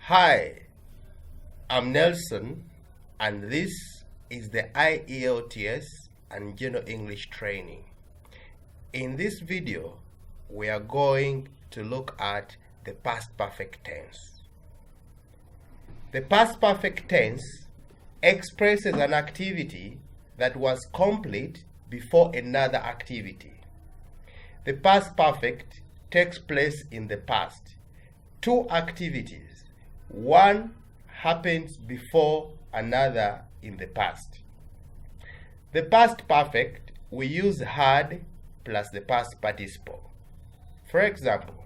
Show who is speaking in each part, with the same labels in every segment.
Speaker 1: Hi, I'm Nelson, and this is the IELTS and General English training. In this video, we are going to look at the past perfect tense. The past perfect tense expresses an activity that was complete before another activity. The past perfect takes place in the past. Two activities. One happens before another in the past. The past perfect, we use had plus the past participle. For example,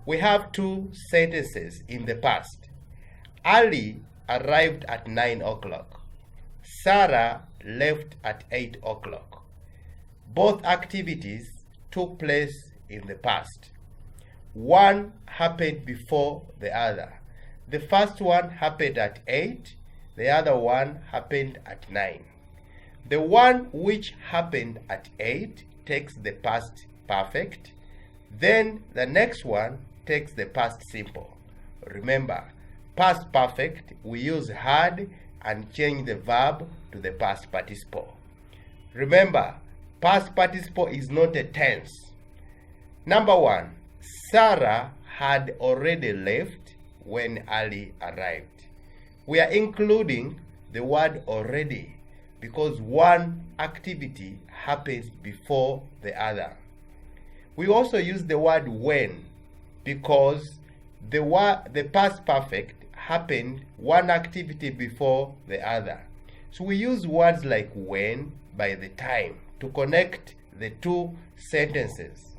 Speaker 1: we have two sentences in the past. Ali arrived at 9 o'clock. Sarah left at 8 o'clock. Both activities took place in the past. One happened before the other. The first one happened at 8, the other one happened at 9. The one which happened at 8 takes the past perfect, then the next one takes the past simple. Remember, past perfect, we use had and change the verb to the past participle. Remember, past participle is not a tense. Number 1, Sarah had already left when Ali arrived. We are including the word already because one activity happens before the other. We also use the word when because the past perfect happened one activity before the other. So we use words like when by the time to connect the two sentences.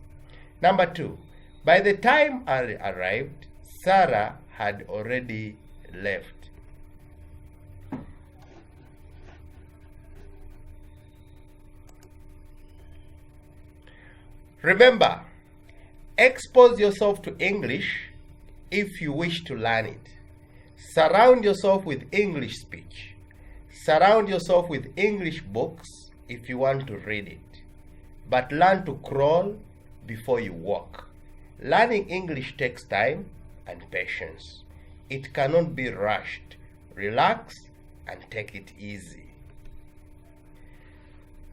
Speaker 1: Number 2, by the time Ali arrived, Sarah had already left. Remember, expose yourself to English if you wish to learn it. Surround yourself with English speech. Surround yourself with English books if you want to read it. But learn to crawl before you walk. Learning English takes time and patience. It cannot be rushed. Relax and take it easy.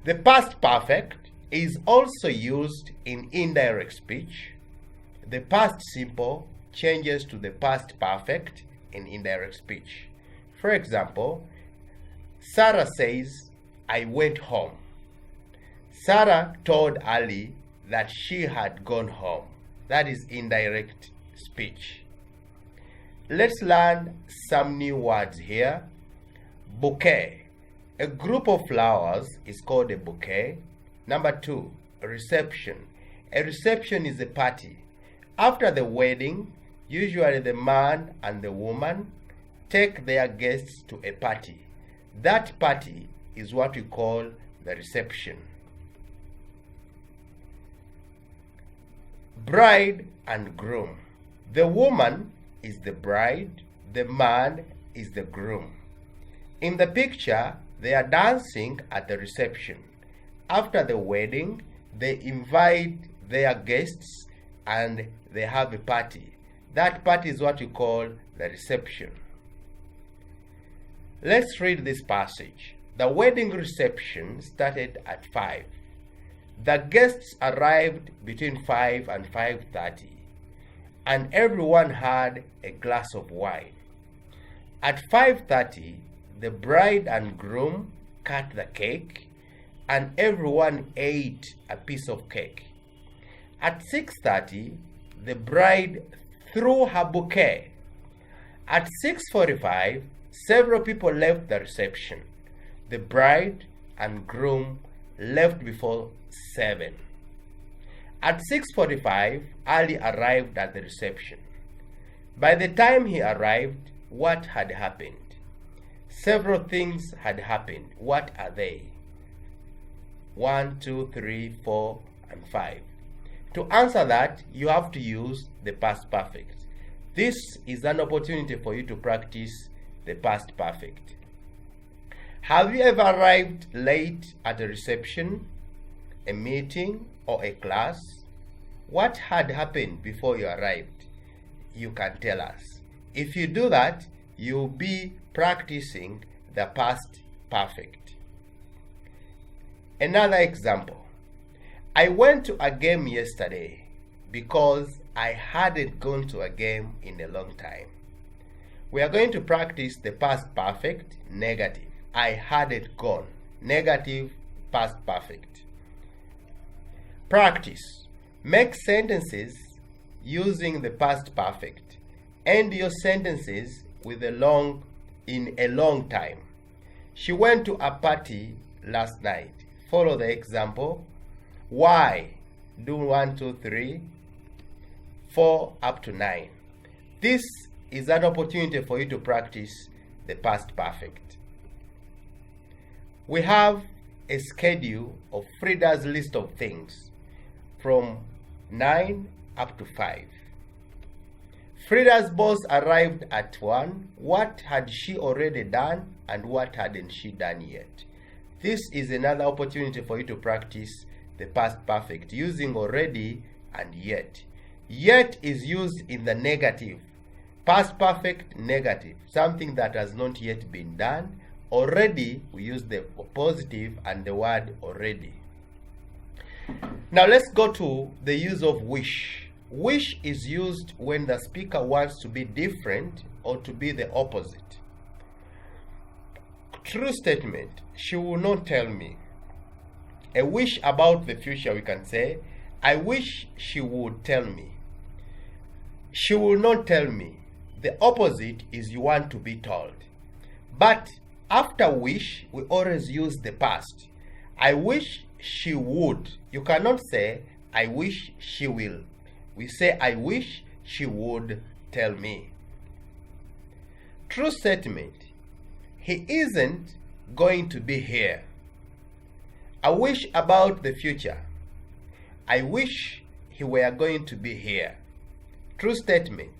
Speaker 1: The past perfect is also used in indirect speech. The past simple changes to the past perfect in indirect speech. For example, Sarah says, I went home. Sarah told Ali that she had gone home. That is indirect speech. Let's learn some new words here. Bouquet. A group of flowers is called a bouquet. Number 2, a reception. A reception is a party. After the wedding, usually the man and the woman take their guests to a party. That party is what we call the reception. Bride and groom. The woman is the bride, the man is the groom. In the picture, they are dancing at the reception. After the wedding, they invite their guests and they have a party. That party is what we call the reception. Let's read this passage. The wedding reception started at 5. The guests arrived between 5 and 5:30, and everyone had a glass of wine. At 5:30, the bride and groom cut the cake, and everyone ate a piece of cake. At 6:30, the bride threw her bouquet. At 6:45, several people left the reception. The bride and groom left before 7. At 6:45, Ali arrived at the reception. By the time he arrived, what had happened? Several things had happened. What are they? 1, 2, 3, 4, and 5. To answer that, you have to use the past perfect. This is an opportunity for you to practice the past perfect. Have you ever arrived late at a reception, a meeting, or a class? What had happened before you arrived? You can tell us. If you do that, you'll be practicing the past perfect. Another example. I went to a game yesterday because I hadn't gone to a game in a long time. We are going to practice the past perfect, negative. I hadn't gone. Negative, past perfect. Practice. Make sentences using the past perfect. End your sentences with in a long time. She went to a party last night. Follow the example. Why? Do 1, 2, 3, 4 up to 9. This is an opportunity for you to practice the past perfect. We have a schedule of Frida's list of things from 9 up to 5. Frida's boss arrived at 1. What had she already done and what hadn't she done yet? This is another opportunity for you to practice the past perfect using already and yet. Yet is used in the negative. Past perfect, negative. Something that has not yet been done. Already, we use the positive and the word already. Now let's go to the use of wish. Wish is used when the speaker wants to be different or to be the opposite. True statement. She will not tell me. A wish about the future, we can say, I wish she would tell me. She will not tell me. The opposite is you want to be told. But after wish, we always use the past. I wish she would. You cannot say, I wish she will. We say, I wish she would tell me. True statement. He isn't going to be here. I wish about the future. I wish he were going to be here. True statement.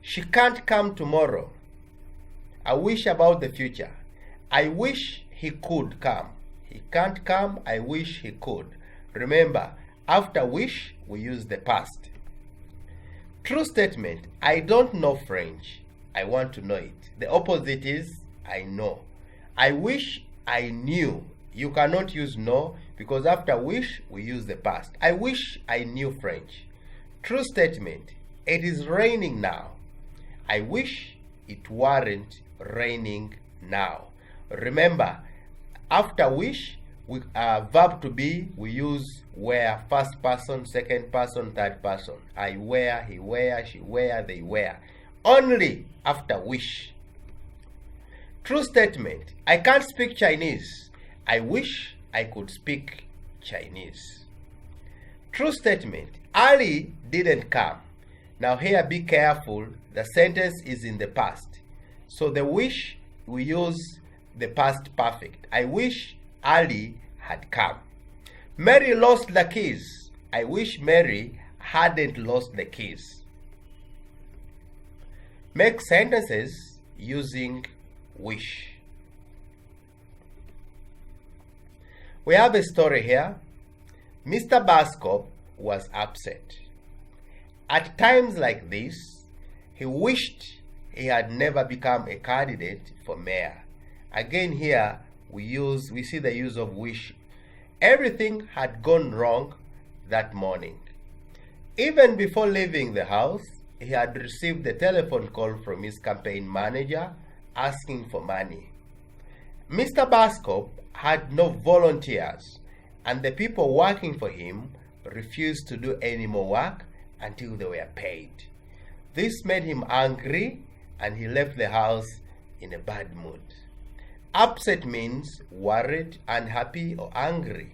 Speaker 1: She can't come tomorrow. I wish about the future. I wish he could come. He can't come. I wish he could. Remember, after wish, we use the past. True statement. I don't know French. I want to know it. The opposite is I know. I wish I knew. You cannot use know because after wish, we use the past. I wish I knew French. True statement. It is raining now. I wish it weren't raining now. Remember, after wish, verb to be, we use were, first person, second person, third person. I were, he were, she were, they were. Only after wish. True statement. I can't speak Chinese. I wish I could speak Chinese. True statement. Ali didn't come. Now here, be careful. The sentence is in the past. So the wish, we use the past perfect. I wish Ali had come. Mary lost the keys. I wish Mary hadn't lost the keys. Make sentences using wish. We have a story here. Mr. Bascop was upset. At times like this, he wished he had never become a candidate for mayor. Again here, we see the use of wish. Everything had gone wrong that morning. Even before leaving the house, he had received a telephone call from his campaign manager asking for money. Mr. Bascop had no volunteers, and the people working for him refused to do any more work until they were paid. This made him angry, and he left the house in a bad mood. Upset means worried, unhappy, or angry.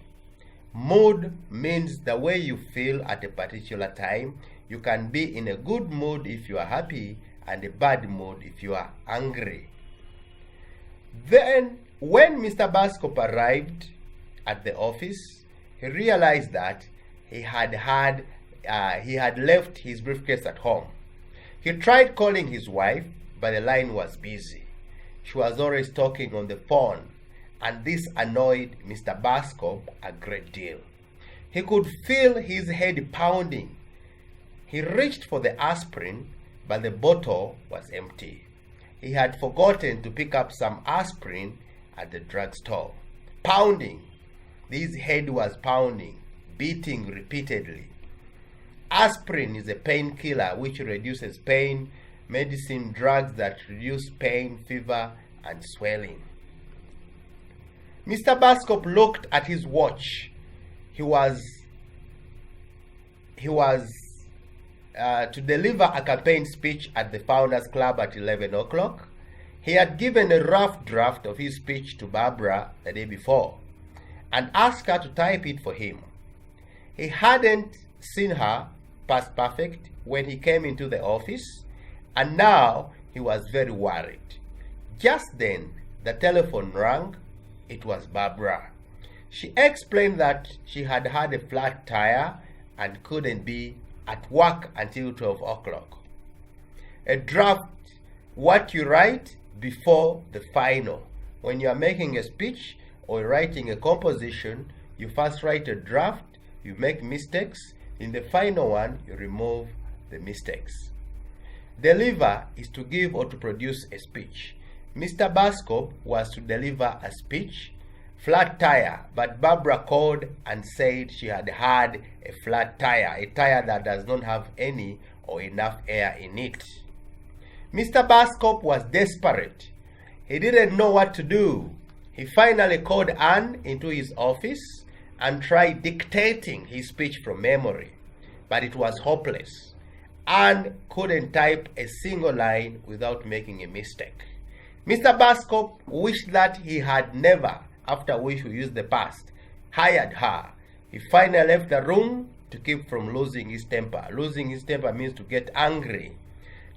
Speaker 1: Mood means the way you feel at a particular time. You can be in a good mood if you are happy, and a bad mood if you are angry. Then, when Mr. Bascop arrived at the office, he realized that he had left his briefcase at home. He tried calling his wife, but the line was busy. She was always talking on the phone, and this annoyed Mr. Bascop a great deal. He could feel his head pounding. He reached for the aspirin but the bottle was empty. He had forgotten to pick up some aspirin at the drugstore. Pounding. His head was pounding, beating repeatedly. Aspirin is a painkiller which reduces pain, medicine, drugs that reduce pain, fever, and swelling. Mr. Bascop looked at his watch. He was to deliver a campaign speech at the Founders Club at 11 o'clock. He had given a rough draft of his speech to Barbara the day before and asked her to type it for him. He hadn't seen her past perfect when he came into the office, and now he was very worried. Just then, the telephone rang. It was Barbara. She explained that she had had a flat tire and couldn't be at work until 12 o'clock. A draft, what you write before the final. When you are making a speech or writing a composition, you first write a draft, you make mistakes, in the final one you remove the mistakes. Deliver is to give or to produce a speech. Mr. Bascop was to deliver a speech, flat tire, but Barbara called and said she had had a flat tire, a tire that does not have any or enough air in it. Mr. Bascop was desperate. He didn't know what to do. He finally called Anne into his office and tried dictating his speech from memory, but it was hopeless. Anne couldn't type a single line without making a mistake. Mr. Bascop wished that he had never, after which we use the past, hired her. He finally left the room to keep from losing his temper. Losing his temper means to get angry.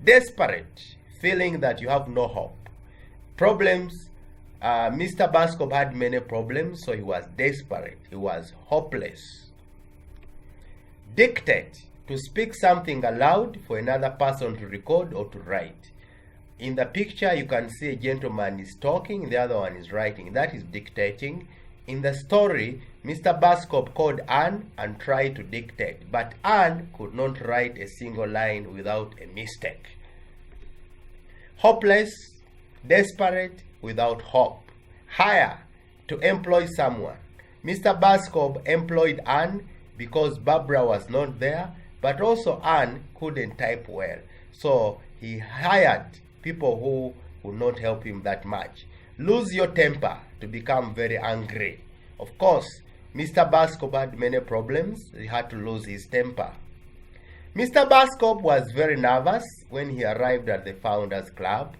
Speaker 1: Desperate, feeling that you have no hope. Problems. Mr. Bascop had many problems, so he was desperate. He was hopeless. Dictate, to speak something aloud for another person to record or to write. In the picture, you can see a gentleman is talking, the other one is writing. That is dictating. In the story, Mr. Bascop called Anne and tried to dictate, but Anne could not write a single line without a mistake. Hopeless, desperate, without hope. Hire, to employ someone. Mr. Bascop employed Anne because Barbara was not there, but also Anne couldn't type well. So he hired people who would not help him that much. Lose your temper, to become very angry. Of course, Mr. Bascop had many problems. He had to lose his temper. Mr. Bascop was very nervous when he arrived at the Founders Club.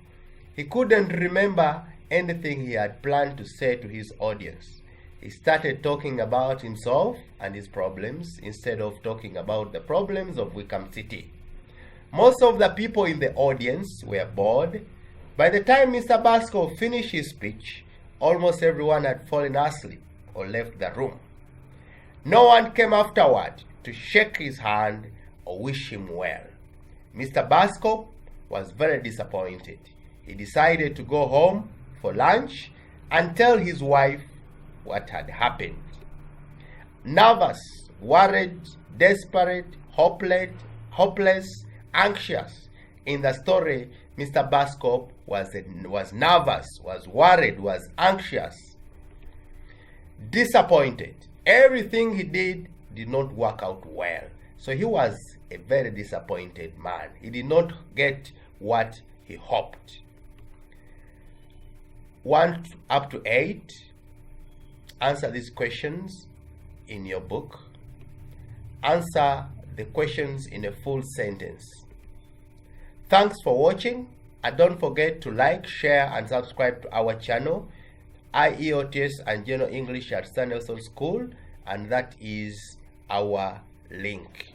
Speaker 1: He couldn't remember anything he had planned to say to his audience. He started talking about himself and his problems instead of talking about the problems of Wickham City. Most of the people in the audience were bored. By the time Mr. Bascop finished his speech, almost everyone had fallen asleep or left the room. No one came afterward to shake his hand or wish him well. Mr. Bascop was very disappointed. He decided to go home for lunch and tell his wife what had happened. Nervous, worried, desperate, hopeless, anxious. In the story, Mr. Bascop was nervous, was worried, was anxious, disappointed. Everything he did not work out well. So he was a very disappointed man. He did not get what he hoped. 1 up to 8. Answer these questions in your book. Answer the questions in a full sentence. Thanks for watching, and don't forget to like, share, and subscribe to our channel, IELTS and General English at St. Nelson School, and that is our link.